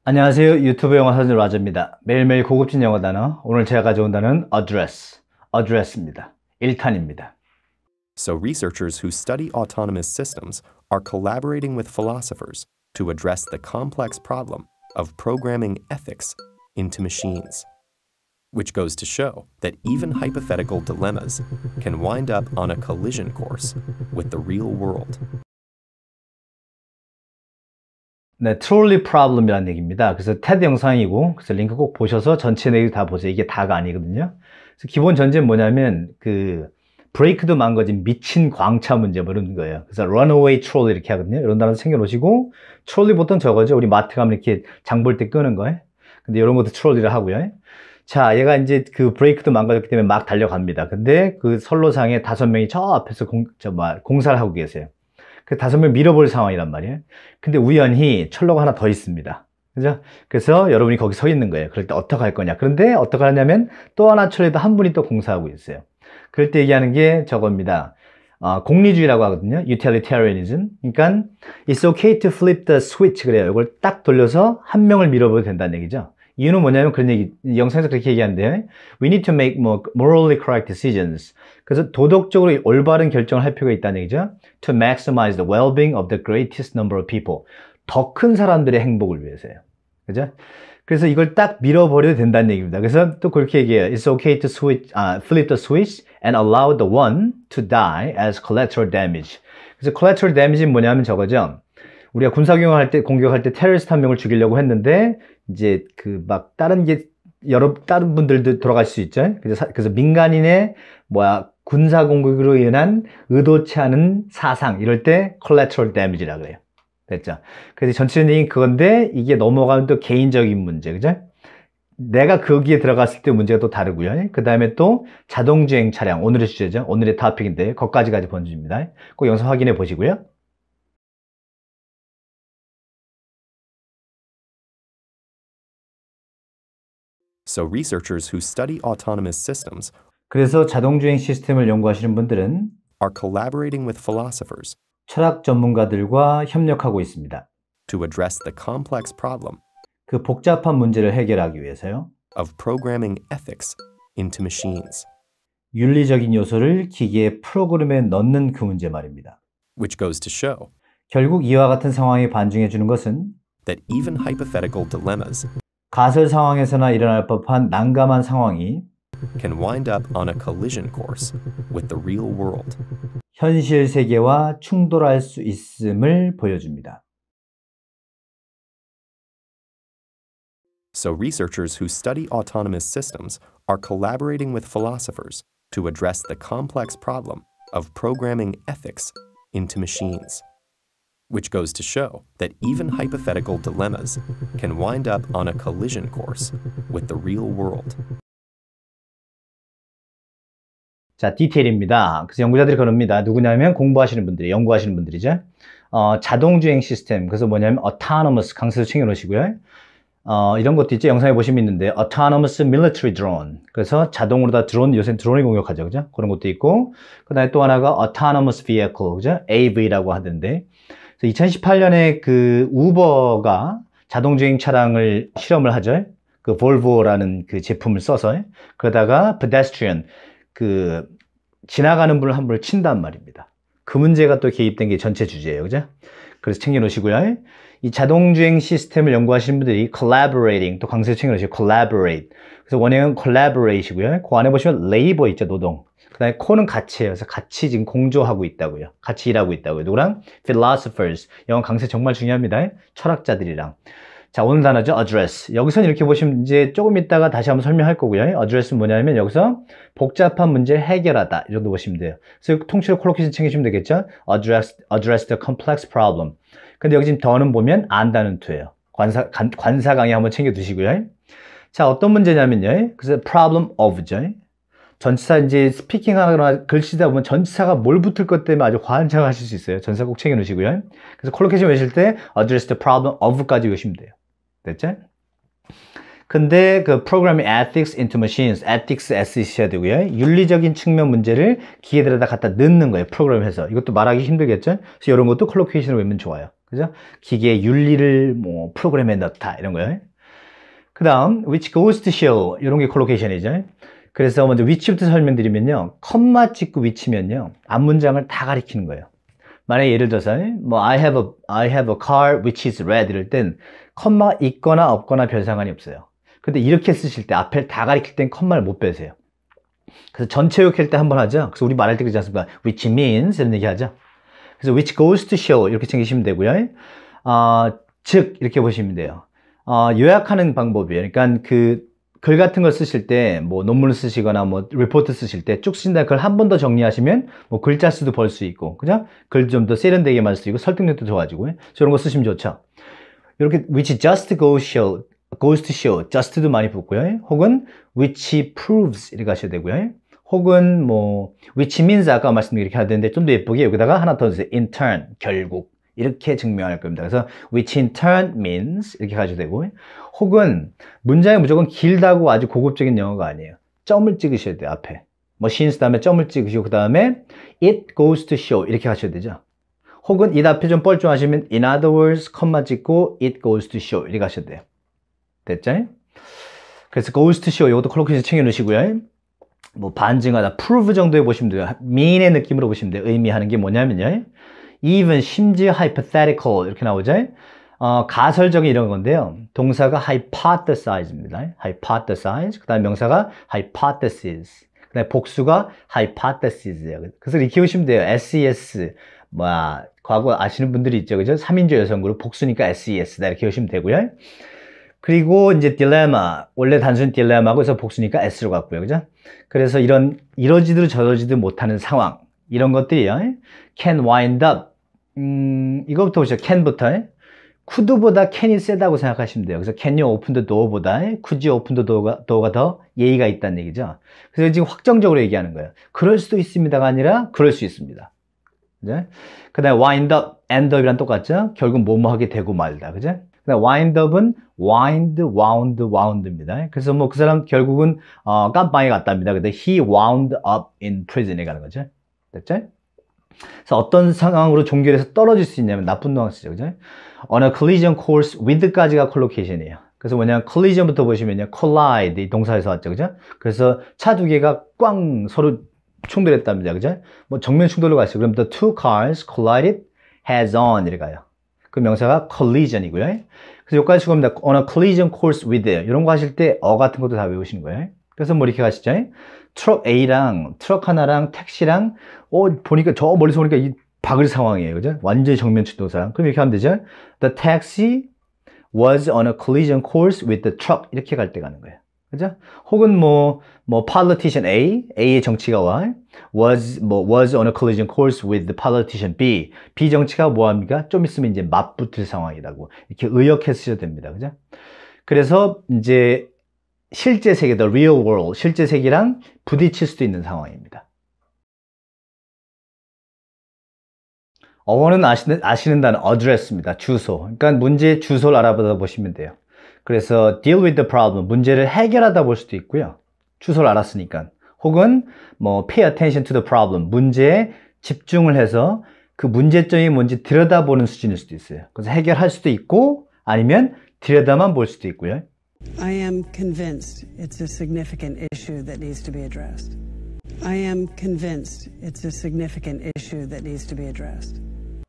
안녕하세요. 유튜브 영어 사전 라저입니다. 매일매일 고급진 영어 단어. 오늘 제가 가져온 단어는 address입니다. 1탄입니다. So researchers who study autonomous systems are collaborating with philosophers to address the complex problem of programming ethics into machines, which goes to show that even hypothetical dilemmas can wind up on a collision course with the real world. 네, 트롤리 프로블럼이라는 얘기입니다. 그래서 테드 영상이고, 그래서 링크 꼭 보셔서 전체 내용 다 보세요. 이게 다가 아니거든요. 그래서 기본 전제는 뭐냐면 브레이크도 망가진 미친 광차 문제 뭐 이런 거예요. 그래서 runaway trolley 이렇게 하거든요. 이런 단어 챙겨놓으시고, 트롤리 보통 저거죠. 우리 마트 가면 이렇게 장 볼 때 끄는 거예요. 근데 이런 것도 트롤리를 하고요. 자, 얘가 이제 브레이크도 망가졌기 때문에 막 달려갑니다. 근데 그 선로상에 5명이 저 앞에서 공사를 하고 계세요. 그 5명 밀어볼 상황이란 말이에요. 근데 우연히 철로가 하나 더 있습니다. 그죠? 그래서 여러분이 거기 서 있는 거예요. 그럴 때 어떻게 할 거냐. 그런데 어떻게 하냐면 또 하나 철로에도 한 분이 또 공사하고 있어요. 그럴 때 얘기하는 게 저겁니다. 공리주의라고 하거든요. utilitarianism. 그러니까 it's okay to flip the switch 그래요. 이걸 딱 돌려서 한 명을 밀어봐도 된다는 얘기죠. 이유는 뭐냐면 그런 얘기, 영상에서 그렇게 얘기하는데 we need to make more morally correct decisions. 그래서 도덕적으로 올바른 결정을 할 필요가 있다는 얘기죠. To maximize the well-being of the greatest number of people. 더 큰 사람들의 행복을 위해서요. 그죠? 그래서 이걸 딱 밀어버려도 된다는 얘기입니다. 그래서 또 그렇게 얘기해요. It's okay to flip the switch and allow the one to die as collateral damage. 그래서 collateral damage는 뭐냐면 저거죠. 우리가 군사경영할 때, 공격할 때 테러리스트 한 명을 죽이려고 했는데, 이제 다른 분들도 돌아갈 수 있죠. 그래서 민간인의 군사 공격으로 인한 의도치 않은 사상, 이럴 때 collateral damage라고 그래요. 됐죠? 그래서 전체적인 얘기는 그건데, 이게 넘어가면 또 개인적인 문제, 그죠? 내가 거기에 들어갔을 때 문제가 또 다르고요. 그 다음에 또 자동주행 차량, 오늘의 주제죠. 오늘의 토픽인데, 거기까지 번집니다. 꼭 영상 확인해 보시고요. So researchers who study autonomous systems 그래서 자동주행 시스템을 연구하시는 분들은 are collaborating with philosophers 철학 전문가들과 협력하고 있습니다. to address the complex problem 그 복잡한 문제를 해결하기 위해서요. of programming ethics into machines, 윤리적인 요소를 기계의 프로그램에 넣는 그 문제 말입니다. which goes to show 결국 이와 같은 상황에 반증해 주는 것은 that even hypothetical dilemmas 가설 상황에서나 일어날 법한 난감한 상황이 can wind up on a collision course with the real world. 현실 세계와 충돌할 수 있음을 보여줍니다. So researchers who study autonomous systems are collaborating with philosophers to address the complex problem of programming ethics into machines, which goes to show that even hypothetical dilemmas can wind up on a collision course with the real world. 자, 디테일입니다. 그래서 연구자들이 그럽니다. 누구냐면 공부하시는 분들이, 연구하시는 분들이죠. 자동주행 시스템, 그래서 뭐냐면 autonomous 강세도 챙겨놓으시고요. 이런 것도 있죠. 영상에 보시면 있는데 autonomous military drone. 그래서 자동으로 다 요새 드론이 공격하죠. 그죠? 그런 것도 있고, 그 다음에 또 하나가 autonomous vehicle, 그죠? AV라고 하던데. 2018년에 우버가 자동주행 차량을 실험을 하죠. 볼보라는 제품을 써서. 그러다가 pedestrian, 지나가는 분을 한 분을 친단 말입니다. 그 문제가 또 개입된 게 전체 주제예요. 그죠? 그래서 챙겨놓으시고요. 이 자동주행 시스템을 연구하시는 분들이 collaborating, 또 강세로 챙겨놓으시고 collaborate. 그래서 원형은 collaborate이고요. 그 안에 보시면 labor 있죠, 노동. 그 다음에 co는 가치예요. 그래서 같이 지금 공조하고 있다고요. 같이 일하고 있다고요. 누구랑? philosophers. 영어 강세 정말 중요합니다. 철학자들이랑. 자, 오늘 단어죠. address. 여기서는 이렇게 보시면 이제 조금 있다가 다시 한번 설명할 거고요. address는 뭐냐면 여기서 복잡한 문제를 해결하다. 이 정도 보시면 돼요. 그래서 통째로 콜로케이션 챙기시면 되겠죠. address the complex problem. 근데 여기 지금 더는 보면 안다는 투예요. 관사 강의 한번 챙겨 두시고요. 자, 어떤 문제냐면요. 그래서 problem of죠. 전치사 이제 스피킹 하거나 글 쓰다 보면 전치사가 뭘 붙을 것 때문에 아주 환장하실 수 있어요. 전치사 꼭 챙겨 놓으시고요. 그래서 콜로케이션 외실 때 address the problem of까지 외우시면 돼요. 됐죠? 근데 programming ethics into machines, ethics S 쓰셔야 되고요. 윤리적인 측면 문제를 기계들에다 갖다 넣는 거예요. 프로그램해서. 이것도 말하기 힘들겠죠? 그래서 이런 것도 콜로케이션을 외우면 좋아요. 그죠? 기계의 윤리를 뭐 프로그램에 넣다 이런 거예요. 그 다음 which goes to show 이런 게 콜로케이션이죠. 그래서 먼저 which부터 설명드리면요, 컴마 찍고 which면요 앞문장을 다 가리키는 거예요. 만약에 예를 들어서 뭐 I have a car which is red 이럴 땐 컴마가 있거나 없거나 별 상관이 없어요. 근데 이렇게 쓰실 때 앞에 다 가리킬 땐 컴마를 못 빼세요. 그래서 전체 요약할 때 한번 하죠. 그래서 우리 말할 때 그러지 않습니까? which means 이런 얘기 하죠. 그래서 which goes to show 이렇게 챙기시면 되고요. 즉 이렇게 보시면 돼요. 요약하는 방법이에요. 그러니까 그 글 같은 걸 쓰실 때 뭐 논문을 쓰시거나 뭐 리포트 쓰실 때 쭉 쓰신다 그걸 한 번 더 정리하시면 뭐 글자 수도 벌 수 있고, 그죠? 글 좀 더 세련되게 말 수 있고 설득력도 좋아지고 저런 거 쓰시면 좋죠. 이렇게 which just goes to show just도 많이 붙고요. 혹은 which proves 이렇게 하셔야 되고요. 혹은 뭐 which means 아까 말씀드린 이렇게 해야 되는데 좀 더 예쁘게 여기다가 하나 더 주세요. in turn 결국 이렇게 증명할 겁니다. 그래서 which in turn means 이렇게 가셔도 되고, 혹은 문장이 무조건 길다고 아주 고급적인 영어가 아니에요. 점을 찍으셔야 돼요. 앞에 machines 다음에 점을 찍으시고 그 다음에 it goes to show 이렇게 하셔야 되죠. 혹은 이 앞에 좀 뻘쭘하시면 in other words 컴마 찍고 it goes to show 이렇게 하셔도 돼요. 됐죠? 그래서 goes to show 이것도 콜로케이션 챙겨 놓으시고요. 뭐 반증하다, prove 정도에 보시면 돼요. mean의 느낌으로 보시면 돼요. 의미하는 게 뭐냐면요, even, 심지어 hypothetical 이렇게 나오죠. 가설적인 이런 건데요. 동사가 hypothesize입니다. hypothesize. 그 다음에 명사가 hypothesis. 그 다음에 복수가 hypothesis예요. 그래서 이렇게 보시면 돼요. SES. 과거 아시는 분들이 있죠. 그죠? 3인조 여성그룹 복수니까 SES다. 이렇게 보시면 되고요. 그리고 이제 딜레마. 원래 단순 딜레마고 그래서 복수니까 S로 갔고요. 그죠? 그래서 이런 이러지도 저러지도 못하는 상황. 이런 것들이요. can wind up. 이거부터 보시죠. can부터. could보다 can이 세다고 생각하시면 돼요. 그래서 can you open the door보다 could you open the door가 더 예의가 있다는 얘기죠. 그래서 지금 확정적으로 얘기하는 거예요. 그럴 수도 있습니다가 아니라 그럴 수 있습니다. 그죠? 그 다음에 wind up, end up이랑 똑같죠? 결국 뭐뭐 하게 되고 말다. 그죠? 그 다음에 wind up은 wind, wound, wound입니다. 그래서 뭐 그 사람 결국은 깜빵에 갔답니다. 근데 he wound up in prison에 가는 거죠. 됐죠? 그래서 어떤 상황으로 종결해서 떨어질 수 있냐면 나쁜 뉘앙스죠. 그죠? On a collision course with까지가 콜로케이션이에요. 그래서 뭐냐면 collision부터 보시면요. collide 이 동사에서 왔죠. 그죠? 그래서 차 두 개가 꽝 서로 충돌했답니다. 그죠? 뭐 정면 충돌로 가시죠. 그럼 the two cars collided heads on 이렇게 가요. 그 명사가 collision이고요. 그래서 여기까지 수고합니다. On a collision course with 이런 거 하실 때 같은 것도 다 외우시는 거예요. 그래서 뭐 이렇게 가시죠. 트럭 A랑 트럭 하나랑 택시랑 보니까 저 멀리서 보니까 이 박을 상황이에요. 그죠? 완전히 정면 충돌상. 그럼 이렇게 하면 되죠. The taxi was on a collision course with the truck. 이렇게 갈 때 가는 거예요. 그죠? 혹은 뭐 politician A의 정치가와 was on a collision course with the politician B. B 정치가 뭐 합니까? 좀 있으면 이제 맞붙을 상황이라고. 이렇게 의역해 쓰셔도 됩니다. 그죠? 그래서 이제 실제 세계, the real world, 실제 세계랑 부딪힐 수도 있는 상황입니다. 어원은 아시는 단어 address입니다. 주소. 그러니까 문제의 주소를 알아보다 보시면 돼요. 그래서 deal with the problem, 문제를 해결하다 볼 수도 있고요. 주소를 알았으니까. 혹은 뭐 pay attention to the problem, 문제에 집중을 해서 그 문제점이 뭔지 들여다보는 수준일 수도 있어요. 그래서 해결할 수도 있고 아니면 들여다만 볼 수도 있고요. I am convinced it's a significant issue that needs to be addressed. I am convinced it's a significant issue that needs to be addressed.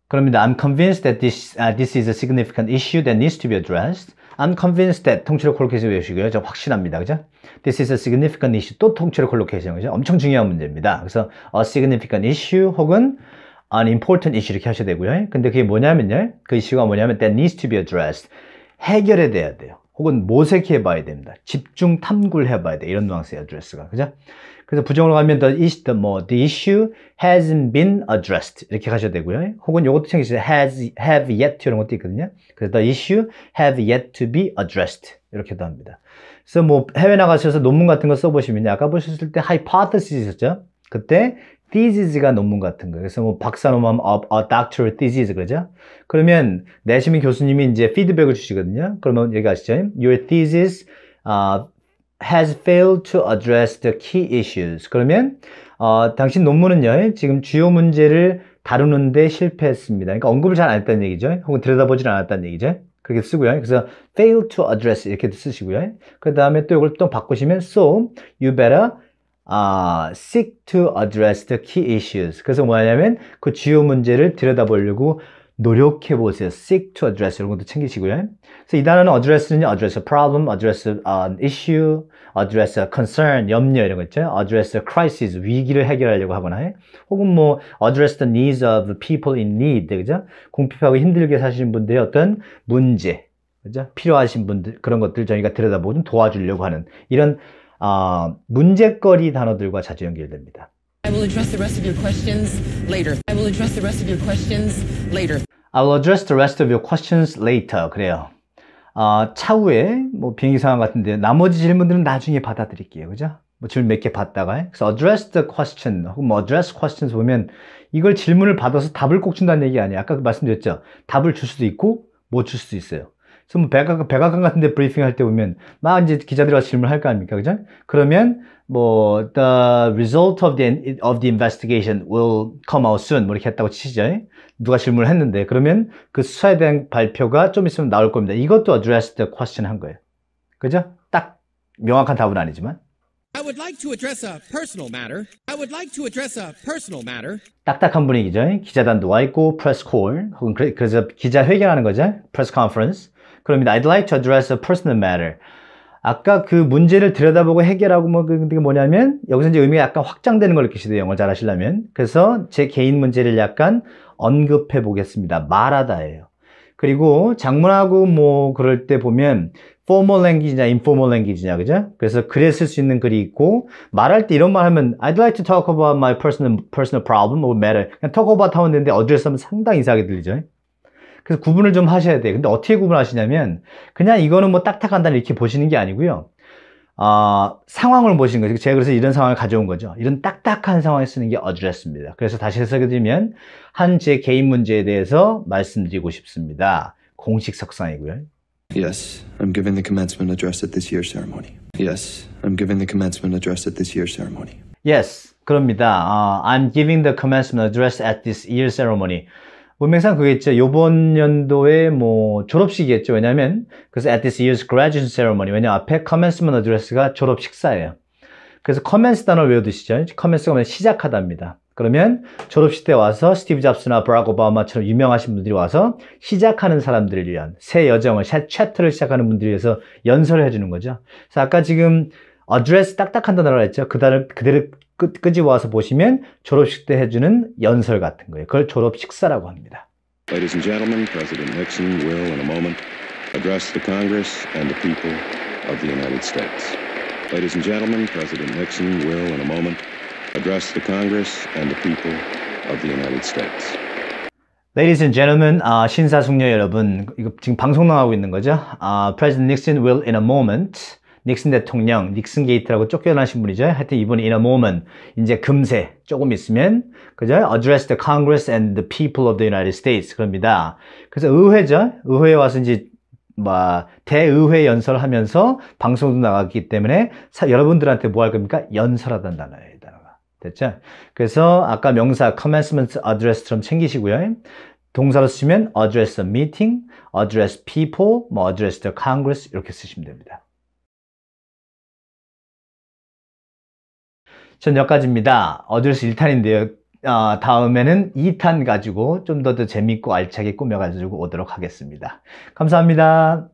그럽니다. I'm convinced that this is a significant issue that needs to be addressed. I'm convinced that 통째로 콜로케이션 외우시고요. 저 확신합니다. 그죠? This is a significant issue. 또 통째로 콜로케이션. 그죠? 엄청 중요한 문제입니다. 그래서 a significant issue 혹은 an important issue 이렇게 하셔야 되고요. 근데 그게 뭐냐면요. 그 이슈가 뭐냐면 that needs to be addressed. 해결해 돼야 돼요. 혹은 모색해 봐야 됩니다. 집중 탐구를 해 봐야 돼. 이런 뉘앙스의 address가. 그죠? 그래서 부정으로 가면 the issue hasn't been addressed 이렇게 가셔야 되고요. 혹은 이것도 챙기시죠. have yet to 이런 것도 있거든요. 그래서 the issue have yet to be addressed 이렇게도 합니다. 그래서 뭐 해외 나가셔서 논문 같은 거 써보시면 아까 보셨을 때 hypothesis 있었죠. 그때 thesis가 논문 같은 거. 그래서 뭐 박사 논문 a doctoral thesis 그러죠. 그러면 내시민 교수님이 이제 피드백을 주시거든요. 그러면 여기 아시죠? Your thesis has failed to address the key issues. 그러면 당신 논문은요, 지금 주요 문제를 다루는데 실패했습니다. 그러니까 언급을 잘 안 했다는 얘기죠. 혹은 들여다보질 않았다는 얘기죠. 그렇게 쓰고요. 그래서 fail to address 이렇게 쓰시고요. 그 다음에 또 이걸 또 바꾸시면 so you better seek to address the key issues. 그래서 뭐냐면 그 주요 문제를 들여다보려고 노력해 보세요. seek to address 이런 것도 챙기시고요. 그래서 이 단어는 address는요, address a problem, address an issue, address a concern, 염려 이런 거 있죠. address a crisis, 위기를 해결하려고 하거나, 혹은 뭐 address the needs of people in need, 그죠? 궁핍하고 힘들게 사시는 분들의 어떤 문제, 그죠? 필요하신 분들 그런 것들 저희가 들여다보고 좀 도와주려고 하는 이런 문제거리 단어들과 자주 연결됩니다. I will address the rest of your questions later. I will address the rest of your questions later. I will address the rest of your questions later. 그래요. 차후에 뭐 비행기 상황 같은데 나머지 질문들은 나중에 받아드릴게요. 그죠? 뭐 질문 몇 개 받다가 그래서 address the question 혹은 뭐 address questions 보면 이걸 질문을 받아서 답을 꼭 준다는 얘기 아니에요. 아까 말씀드렸죠. 답을 줄 수도 있고 못 줄 수도 있어요. 그래서 뭐 백악관 같은데 브리핑 할 때 보면 막 이제 기자들이 와서 질문을 할 거 아닙니까? 그죠? 그러면 뭐 the result of the investigation will come out soon 뭐 이렇게 했다고 치시죠. 누가 질문을 했는데 그러면 그 수사에 대한 발표가 좀 있으면 나올 겁니다. 이것도 address the question 한 거예요. 그죠? 딱 명확한 답은 아니지만 I would like to address a personal matter. I would like to address a personal matter. 딱딱한 분위기죠. 기자단도 와 있고 press call 혹은 그래서 기자 회견하는 거죠. press conference. 그럽니다. I'd like to address a personal matter. 아까 그 문제를 들여다보고 해결하고 뭐 그게 뭐냐면 여기서 이제 의미가 약간 확장되는 걸 느끼시대요. 영어 잘 하시려면. 그래서 제 개인 문제를 약간 언급해 보겠습니다. 말하다예요. 그리고 작문하고 뭐 그럴 때 보면 formal language냐 informal language냐 그죠? 그래서 글에 쓸 수 있는 글이 있고 말할 때 이런 말 하면 I'd like to talk about my personal problem or matter. 그냥 talk about 하면 되는데 address 하면 상당히 이상하게 들리죠. 그래서 구분을 좀 하셔야 돼요. 근데 어떻게 구분하시냐면 그냥 이거는 뭐 딱딱한다 이렇게 보시는 게 아니고요. 상황을 보시는 거죠. 제가 그래서 이런 상황을 가져온 거죠. 이런 딱딱한 상황에 쓰는 게 address입니다. 그래서 다시 해석해드리면 한 제 개인 문제에 대해서 말씀드리고 싶습니다. 공식 석상이고요. Yes, I'm giving the commencement address at this year's ceremony. Yes, I'm giving the commencement address at this year's ceremony. Yes, 그럽니다. I'm giving the commencement address at this year's ceremony. 문맥상 그겠죠. 요번 연도의 뭐 졸업식이겠죠. 왜냐면 그래서 at this year's graduation ceremony. 왜냐 앞에 commencement address가 졸업 식사예요. 그래서 commence 단어를 외워두시죠. commence가 뭐냐면 시작하다입니다. 그러면 졸업식 때 와서 스티브 잡스나 버락 오바마처럼 유명하신 분들이 와서 시작하는 사람들을 위한 새 여정을, 새 챕터를 시작하는 분들을 위해서 연설을 해주는 거죠. 그래서 아까 지금 address 딱딱한 단어를 했죠. 그 단어를 그대로 끄집어 와서 보시면 졸업식 때 해주는 연설 같은 거예요. 그걸 졸업 식사라고 합니다. Ladies and gentlemen, President Nixon will in a moment address the Congress and the people of the United States. Ladies and gentlemen, President Nixon will in a moment address the Congress and the people of the United States. Ladies and gentlemen, 신사숙녀 여러분, 이거 지금 방송 나가고 있는 거죠? President Nixon will in a moment 닉슨 대통령, 닉슨 게이트라고 쫓겨나신 분이죠. 하여튼 이분이 in a moment, 이제 금세, 조금 있으면, 그죠? Address the Congress and the people of the United States. 그럽니다. 그래서 의회죠. 의회에 와서 이제, 대의회 연설하면서 방송도 나갔기 때문에 여러분들한테 뭐 할 겁니까? 연설하던 단어예요, 이 단어가. 됐죠? 그래서 아까 명사 commencement address처럼 챙기시고요. 동사로 쓰시면 address a meeting, address people, address the Congress 이렇게 쓰시면 됩니다. 전 여기까지입니다. 어드레스 1탄인데요. 다음에는 2탄 가지고 좀 더 재밌고 알차게 꾸며가지고 오도록 하겠습니다. 감사합니다.